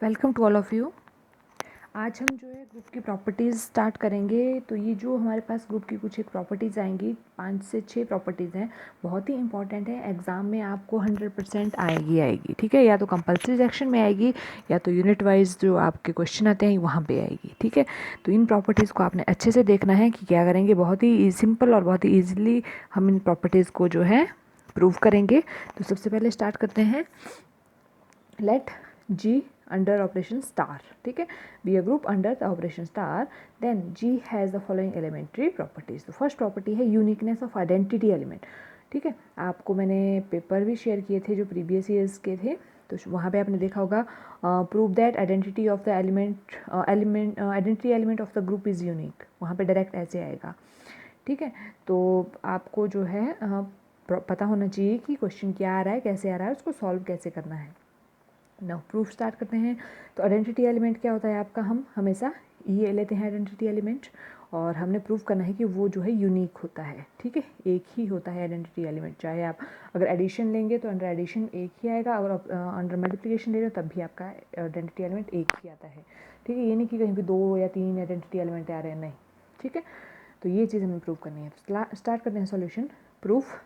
Welcome to all of you. आज हम जो है ग्रुप की प्रॉपर्टीज़ स्टार्ट करेंगे। तो ये जो हमारे पास ग्रुप की कुछ एक प्रॉपर्टीज़ आएंगी, 5 से 6 प्रॉपर्टीज़ हैं, बहुत ही इंपॉर्टेंट है। एग्ज़ाम में आपको 100% आएगी, ठीक है। या तो कंपल्सरी सेक्शन में आएगी या तो यूनिट वाइज जो आपके क्वेश्चन आते हैं वहाँ पे आएगी, ठीक है। तो इन प्रॉपर्टीज़ को आपने अच्छे से देखना है कि क्या करेंगे। बहुत ही सिंपल और बहुत ही ईजिली हम इन प्रॉपर्टीज़ को जो है प्रूव करेंगे। तो सबसे पहले स्टार्ट करते हैं। Let G under operation star, ठीक है, be a group under the operation star, then G has the following elementary properties. तो फर्स्ट प्रॉपर्टी है यूनिकनेस ऑफ आइडेंटिटी एलिमेंट, ठीक है। आपको मैंने पेपर भी शेयर किए थे जो प्रीवियस ईयर्स के थे, तो वहाँ पे आपने देखा होगा prove that identity of the identity element of the group is unique. वहाँ पे डायरेक्ट ऐसे आएगा, ठीक है। तो आपको जो है पता होना चाहिए कि क्वेश्चन क्या आ रहा है, कैसे आ रहा है, उसको सॉल्व कैसे करना है। नाउ प्रूफ स्टार्ट करते हैं। तो आइडेंटिटी एलिमेंट क्या होता है आपका, हम हमेशा ये लेते हैं आइडेंटिटी एलिमेंट, और हमने प्रूफ करना है कि वो जो है यूनिक होता है, ठीक है। एक ही होता है आइडेंटिटी एलिमेंट, चाहे आप अगर एडिशन लेंगे तो अंडर एडिशन एक ही आएगा, अगर आप अंडर मल्टीप्लिकेशन ले रहे हो तब भी आपका आइडेंटिटी एलिमेंट एक ही आता है, ठीक है। ये नहीं कि कहीं पे 2 या 3 आइडेंटिटी एलिमेंट आ रहे हैं, नहीं, ठीक है। तो ये चीज़ हमें प्रूव करनी है। स्टार्ट करते हैं सॉल्यूशन। प्रूफ।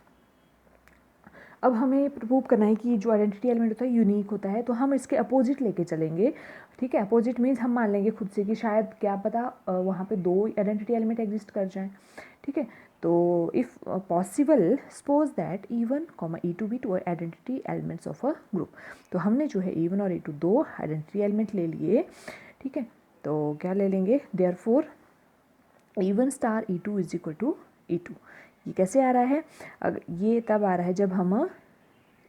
अब हमें प्रूव करना है कि जो आइडेंटिटी एलिमेंट होता है यूनिक होता है, तो हम इसके अपोजिट लेके चलेंगे, ठीक है। अपोजिट मीन्स हम मान लेंगे खुद से कि शायद क्या पता वहाँ पे 2 आइडेंटिटी एलिमेंट एग्जिस्ट कर जाएं, ठीक है। तो if possible suppose that E1, E2 भी 2 identity elements of a group. तो हमने जो है E1 और E2 2 आइडेंटिटी एलिमेंट ले लिए, ठीक है। तो क्या ले लेंगे, therefore E1 star E2 is equal to E2। ये कैसे आ रहा है, अगर ये तब आ रहा है जब हम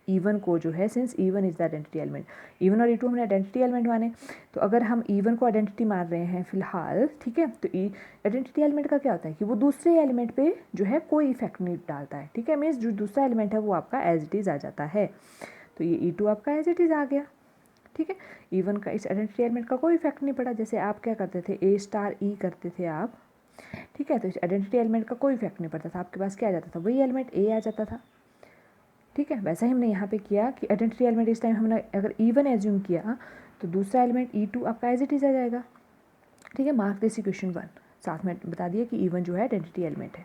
E1 को जो है, since E1 is the identity element, E1 और E2 हमने आइडेंटिटी एलिमेंट माने, तो अगर हम E1 को आइडेंटिटी मान रहे हैं फिलहाल, ठीक है, तो आइडेंटिटी एलिमेंट का क्या होता है कि वो दूसरे एलिमेंट पे जो है कोई इफेक्ट नहीं डालता है, ठीक है। मीन्स जो दूसरा एलिमेंट है वो आपका एज इट इज़ आ जाता है। तो ये E2 आपका एज इट इज़ आ गया, ठीक है। E1 का इस आइडेंटिटी एलिमेंट का कोई इफेक्ट नहीं पड़ा। जैसे आप क्या करते थे, A स्टार E करते थे आप, ठीक है, तो इस आइडेंटिटी एलिमेंट का कोई इफेक्ट नहीं पड़ता था, आपके पास क्या आ जाता था, वही एलिमेंट A आ जाता था, ठीक है। वैसा ही हमने यहाँ पे किया कि आइडेंटिटी एलिमेंट इस टाइम हमने अगर E1 एज्यूम किया तो दूसरा एलिमेंट E2 आपका एज इट इज़ आ जाएगा, ठीक है। मार्क दिस इक्वेशन 1, साथ में बता दिया कि E1 जो है आइडेंटिटी एलिमेंट है।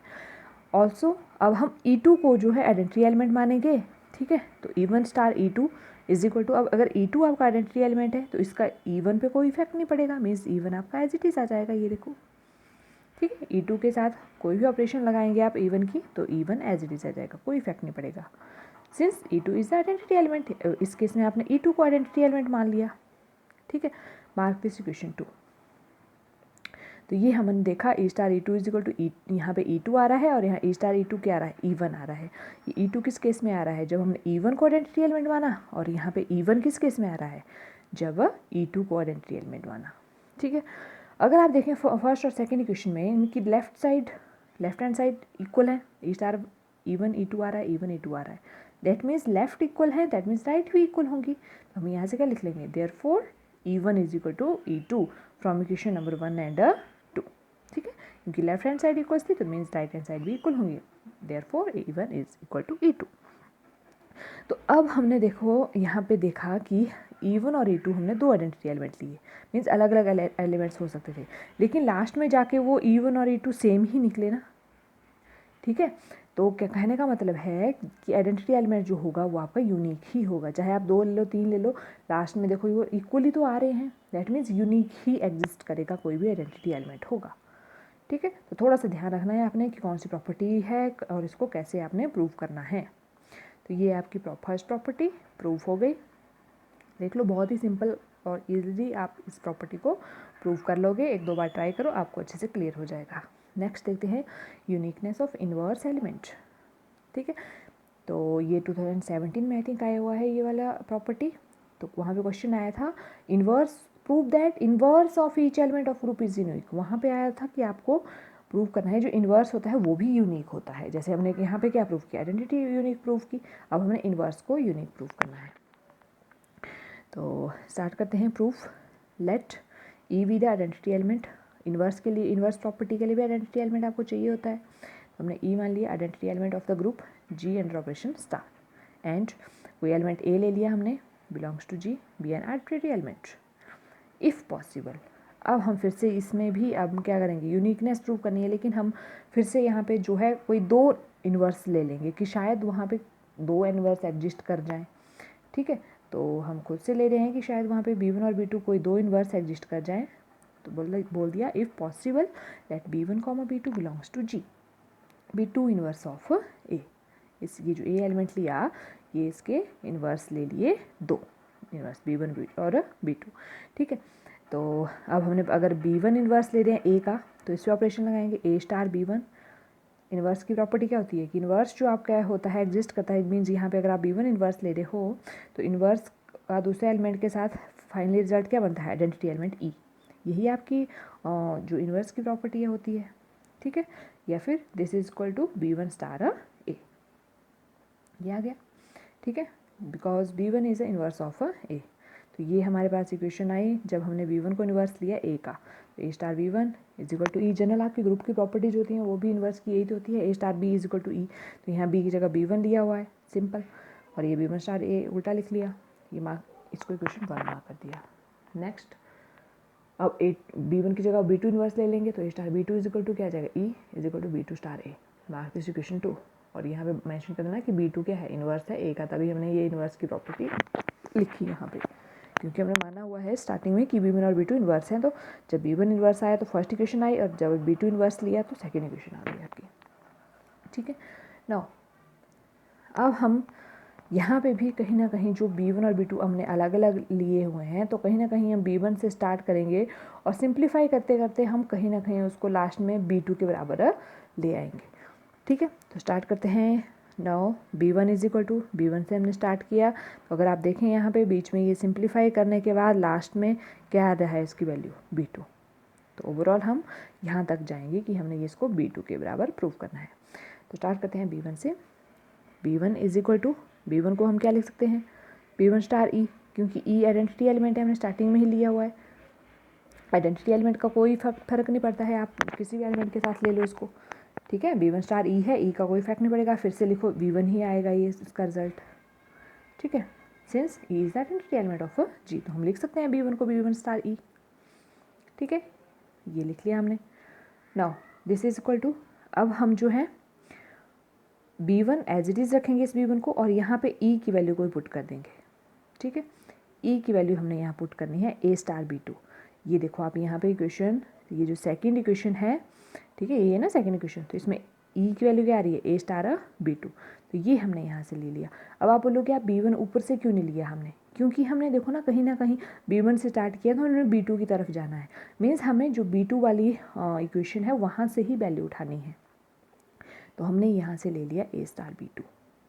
ऑल्सो अब हम E2 को जो है आइडेंटिटी एलिमेंट मानेंगे, ठीक है। तो E1 star E2 is equal to, अब अगर E2 आपका आइडेंटिटी एलिमेंट है तो इसका E1 पे कोई इफेक्ट नहीं पड़ेगा, मीन्स E1 आपका एज इट इज़ आ जाएगा, ये देखो, ठीक है। E2 के साथ कोई भी ऑपरेशन लगाएंगे आप E1 की तो E1 एज इट इज़ आ जाएगा, कोई इफेक्ट नहीं पड़ेगा, since E2 is the identity element. इस केस में आपने E2 को आइडेंटिटी एलिमेंट मान लिया, ठीक है। Mark this equation 2। तो ये हमने देखा E star E2 is equal to E, यहाँ पे E2 आ रहा है और यहाँ E स्टार E2 क्या आ रहा है, E1 आ रहा है। ये E2 किस केस में आ रहा है, जब हमने E1 को आइडेंटिटी एलिमेंट माना, और यहाँ पे E1 किस केस में आ रहा है, जब E2 को आइडेंटिटी एलिमेंट माना, ठीक है। अगर आप देखें फर्स्ट और सेकेंड इक्वेशन में इनकी लेफ्ट हैंड साइड इक्वल है, E स्टार E1 E2 आ रहा है, E1 E2 आ रहा है, दैट मीन्स लेफ्ट इक्वल है, दैट मीन्स राइट भी इक्वल होंगी। तो हम यहाँ से क्या लिख लेंगे, therefore E1 is equal to E2 from equation number 1 and 2, ठीक है। क्योंकि लेफ्ट हैंड साइड इक्वल थी तो मीन्स राइट हैंड साइड भी इक्वल होंगे, therefore E1 is equal to E2। तो अब हमने देखो यहाँ पे देखा कि E1 और E2 हमने 2 आइडेंटिटी एलिमेंट लिए, मीन्स अलग अलग एलिमेंट्स हो सकते थे, लेकिन लास्ट में जाके वो E1 और E2 सेम ही निकले ना, ठीक है। तो क्या कहने का मतलब है कि आइडेंटिटी एलिमेंट जो होगा वो आपका यूनिक ही होगा, चाहे आप 2 ले लो 3 ले लो, लास्ट में देखो वो इक्वली तो आ रहे हैं, that means unique he exist करेगा, कोई भी आइडेंटिटी एलिमेंट होगा, ठीक है। तो थोड़ा सा ध्यान रखना है आपने कि कौन सी प्रॉपर्टी है और इसको कैसे आपने प्रूव करना है। तो ये आपकी फर्स्ट प्रॉपर्टी प्रूव हो गई, देख लो, बहुत ही सिंपल और इजीली आप इस प्रॉपर्टी को प्रूव कर लोगे। 1-2 बार ट्राई करो, आपको अच्छे से क्लियर हो जाएगा। नेक्स्ट देखते हैं यूनिकनेस ऑफ इनवर्स एलिमेंट, ठीक है। तो ये 2017 में आई थिंक आया हुआ है ये वाला प्रॉपर्टी। तो वहाँ पे क्वेश्चन आया था inverse, prove that inverse of each element of group is unique. वहाँ पे आया था कि आपको प्रूव करना है जो इनवर्स होता है वो भी यूनिक होता है। जैसे हमने यहाँ पे क्या प्रूव किया, आइडेंटिटी यूनिक प्रूव की, अब हमें इनवर्स को यूनिक प्रूव करना है। तो स्टार्ट करते हैं proof. Let E be the identity element, inverse के लिए, इनवर्स प्रॉपर्टी के लिए भी आइडेंटिटी एलिमेंट आपको चाहिए होता है। तो हमने ई मान लिया identity element of the group G under operation star, and कोई एलिमेंट ए ले लिया हमने, belongs to G, be an arbitrary element. If possible. अब हम फिर से इसमें भी अब क्या करेंगे, यूनिकनेस प्रूव करनी है, लेकिन हम फिर से यहाँ पे जो है कोई 2 इन्वर्स ले लेंगे कि शायद वहाँ पे 2 इन्वर्स एग्जिस्ट कर जाएं। ठीक है, तो हम खुद से ले रहे हैं कि शायद वहाँ पे B1 और B2 कोई 2 इन्वर्स एग्जिस्ट कर जाएं। तो बोल दिया if possible that B1, B2 belongs to G, B2 inverse of A। इस ये जो A एलिमेंट लिया, ये इसके इन्वर्स ले लिए 2 इन्वर्स B1 और B2। ठीक है, तो अब हमने अगर B1 इन्वर्स ले रहे हैं A का, तो इस पर ऑपरेशन लगाएंगे A स्टार B1। इन्वर्स की प्रॉपर्टी क्या होती है कि इन्वर्स जो आपका होता है एग्जिस्ट करता है, मीन्स यहाँ पे अगर आप B1 इन्वर्स ले रहे हो तो इन्वर्स का दूसरे एलिमेंट के साथ फाइनली रिजल्ट क्या बनता है, आइडेंटिटी एलिमेंट E। यही आपकी जो इन्वर्स की प्रॉपर्टी होती है। ठीक है, या फिर this is equal to B1 star A, ये आ गया। ठीक है, because B1 is a inverse of A। तो ये हमारे पास इक्वेशन आई जब हमने B1 को इन्वर्स लिया A का। तो A star B1 is equal to E। General आपकी ग्रुप की प्रॉपर्टीज होती हैं वो भी इन्वर्स की यही तो होती है, A star B is equal to E। तो यहाँ B की जगह B1 लिया हुआ है, सिंपल, और ये B1 स्टार A उल्टा लिख लिया, ये मार्क, इसको इक्वेशन 1 मार्क कर दिया। नेक्स्ट, अब B1 की जगह B2 इन्वर्स ले लेंगे, तो A star B2 is equal to क्या आ जाएगा, E is equal to B2 star A, mark this equation 2। और यहाँ पे मेंशन कर देना कि B2 क्या है, इन्वर्स है A का, तभी हमने ये इन्वर्स की प्रॉपर्टी लिखी यहाँ पे, क्योंकि हमने माना हुआ है स्टार्टिंग में कि B1 और B2 इन्वर्स हैं। तो जब B1 इन्वर्स आया तो फर्स्ट इक्वेशन आई, और जब B2 इन्वर्स लिया तो सेकेंड इक्वेशन आ गई आपकी। ठीक है, नाउ अब हम यहाँ पे भी कहीं ना कहीं जो B1 और B2 हमने अलग अलग लिए हुए हैं, तो कहीं ना कहीं हम B1 से स्टार्ट करेंगे और सिंप्लीफाई करते करते हम कहीं ना कहीं उसको लास्ट में B2 के बराबर ले आएंगे। ठीक है, तो स्टार्ट करते हैं। Now B1 is equal to, B1 से हमने स्टार्ट किया, तो अगर आप देखें यहाँ पे बीच में ये सिंप्लीफाई करने के बाद लास्ट में क्या आ रहा है इसकी वैल्यू, B2। तो ओवरऑल हम यहाँ तक जाएंगे कि हमने इसको B2 के बराबर प्रूव करना है। तो स्टार्ट करते हैं B1 से। B1 is equal to, B1 को हम क्या लिख सकते हैं, B1 स्टार E, क्योंकि E आइडेंटिटी एलिमेंट है, हमने स्टार्टिंग में ही लिया हुआ है। आइडेंटिटी एलिमेंट का कोई फर्क नहीं पड़ता है, आप किसी भी एलिमेंट के साथ ले लो इसको। ठीक है, B1 स्टार E है, E का कोई इफेक्ट नहीं पड़ेगा, फिर से लिखो B1 ही आएगा ये इसका रिजल्ट। ठीक है, since E is the identity element of G, तो हम लिख सकते हैं B1 को B1 स्टार E। ठीक है, ये लिख लिया हमने। Now this is equal to, अब हम जो है B1 एज इट इज़ रखेंगे इस B1 को, और यहाँ पे E की वैल्यू को पुट कर देंगे। ठीक है, E की वैल्यू हमने यहाँ पुट करनी है A स्टार B2। ये देखो आप यहाँ पे इक्वेशन, ये जो सेकंड इक्वेशन है, ठीक है, ये है ना सेकंड इक्वेशन, तो इसमें E की वैल्यू क्या आ रही है, A स्टार B2। तो ये हमने यहाँ से ले लिया। अब आप बोलोगे आप B1 ऊपर से क्यों नहीं लिया हमने, क्योंकि हमने देखो ना कहीं B1 से स्टार्ट किया तो हमने B2 की तरफ जाना है, मीन्स हमें जो B2 वाली इक्वेशन है वहाँ से ही वैल्यू उठानी है। तो हमने यहाँ से ले लिया A स्टार B2,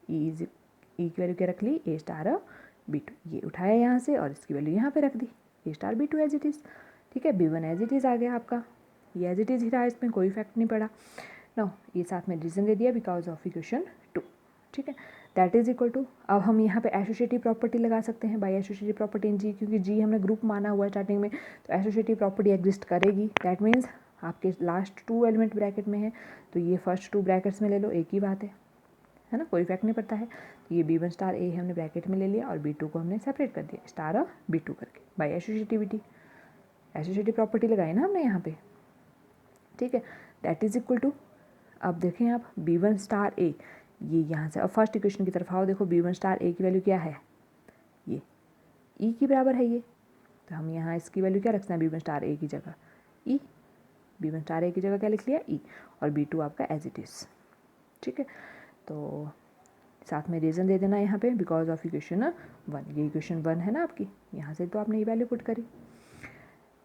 E की वैल्यू क्या रख ली, A स्टार B2, ये उठाया यहाँ से और इसकी वैल्यू यहाँ पे रख दी, A star B2 as it is. ठीक है, B1 एज इट इज़ आ गया आपका, ये एज इट इज़ ही रहा, इसमें कोई इफेक्ट नहीं पड़ा। नो, ये साथ में रीजन दे दिया बिकॉज ऑफ इक्वेशन 2। ठीक है, दैट इज इक्वल टू, अब हम यहाँ पे एसोसिएटिव प्रॉपर्टी लगा सकते हैं by associative property in G, क्योंकि G हमने ग्रुप माना हुआ है स्टार्टिंग में, तो एसोसिएटिव प्रॉपर्टी एग्जिस्ट करेगी। दैट मीन्स आपके लास्ट 2 एलिमेंट ब्रैकेट में है, तो ये फर्स्ट 2 ब्रैकेट्स में ले लो, एक ही बात है ना, कोई इफेक्ट नहीं पड़ता है। तो ये B1 स्टार A हमने ब्रैकेट में ले लिया और B2 को हमने सेपरेट कर दिया स्टार B2 करके बाय एसोसिएटिविटी, एसोसिएटिव प्रॉपर्टी लगाई ना हमने यहाँ पे। ठीक है, दैट इज इक्वल टू, अब देखें आप B1 स्टार A, ये यहाँ से अब फर्स्ट इक्वेशन की तरफ आओ, देखो B1 स्टार A की वैल्यू क्या है, ये E की बराबर है ये, तो हम यहाँ इसकी वैल्यू क्या रखना है, B1 स्टार A की जगह E, B1 स्टार A की जगह क्या लिख लिया E, और B2 आपका एज इट इज़। ठीक है, तो साथ में रीज़न दे देना यहाँ पे बिकॉज ऑफ इक्वेशन 1, ये इक्वेशन 1 है ना आपकी, यहाँ से तो आपने ये वैल्यू पुट करी।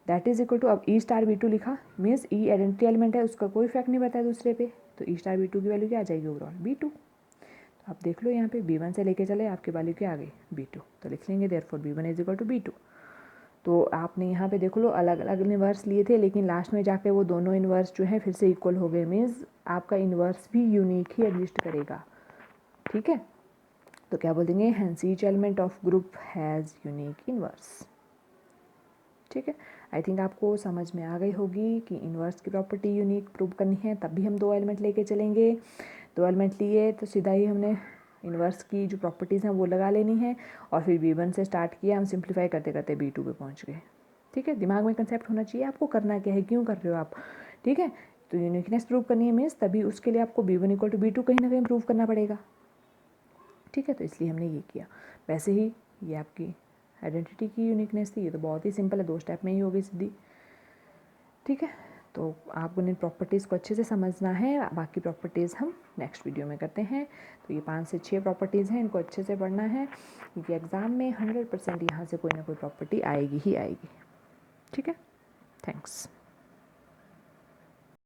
दैट इज इक्वल टू, अब E स्टार B2 लिखा, मीन्स E आइडेंटिटी एलिमेंट है, उसका कोई इफेक्ट नहीं पड़ता है दूसरे पे, तो E स्टार B2 की वैल्यू क्या आ जाएगी ओवरऑल B2। तो आप देख लो यहाँ पे B1 से लेके चले आपकी वैल्यू क्या आ गई B2, तो लिख लेंगे therefore B1 is equal to B2। तो आपने यहाँ पे देख लो अलग अलग इन्वर्स लिए थे, लेकिन लास्ट में जाके वो दोनों इन्वर्स जो है फिर से इक्वल हो गए, मीन्स आपका इन्वर्स भी यूनिक ही एग्जिस्ट करेगा। ठीक है, तो क्या बोल देंगे, hence each element of group has unique inverse. ठीक है, आई थिंक आपको समझ में आ गई होगी कि इन्वर्स की प्रॉपर्टी यूनिक प्रूव करनी है, तब भी हम 2 एलिमेंट लेके चलेंगे। 2 एलिमेंट लिए तो सीधा ही हमने इन्वर्स की जो प्रॉपर्टीज़ हैं वो लगा लेनी है, और फिर B1 से स्टार्ट किया, हम सिंप्लीफाई करते करते B2 पे पहुंच गए। ठीक है, दिमाग में कंसेप्ट होना चाहिए आपको करना क्या है, क्यों कर रहे हो आप, ठीक है। तो यूनिकनेस प्रूव करनी है मीन्स तभी उसके लिए आपको B1 = B2 कहीं ना कहीं प्रूव करना पड़ेगा, ठीक है। तो इसलिए हमने ये किया। वैसे ही ये आपकी आइडेंटिटी की यूनिकनेस थी, ये तो बहुत ही सिंपल है, 2 स्टेप में ही होगी सीधी, ठीक है। तो आपको इन प्रॉपर्टीज़ को अच्छे से समझना है, बाकी प्रॉपर्टीज़ हम नेक्स्ट वीडियो में करते हैं। तो ये 5 से 6 प्रॉपर्टीज़ हैं, इनको अच्छे से पढ़ना है क्योंकि एग्ज़ाम में 100% यहाँ से कोई ना कोई प्रॉपर्टी आएगी ही आएगी, ठीक है। थैंक्स।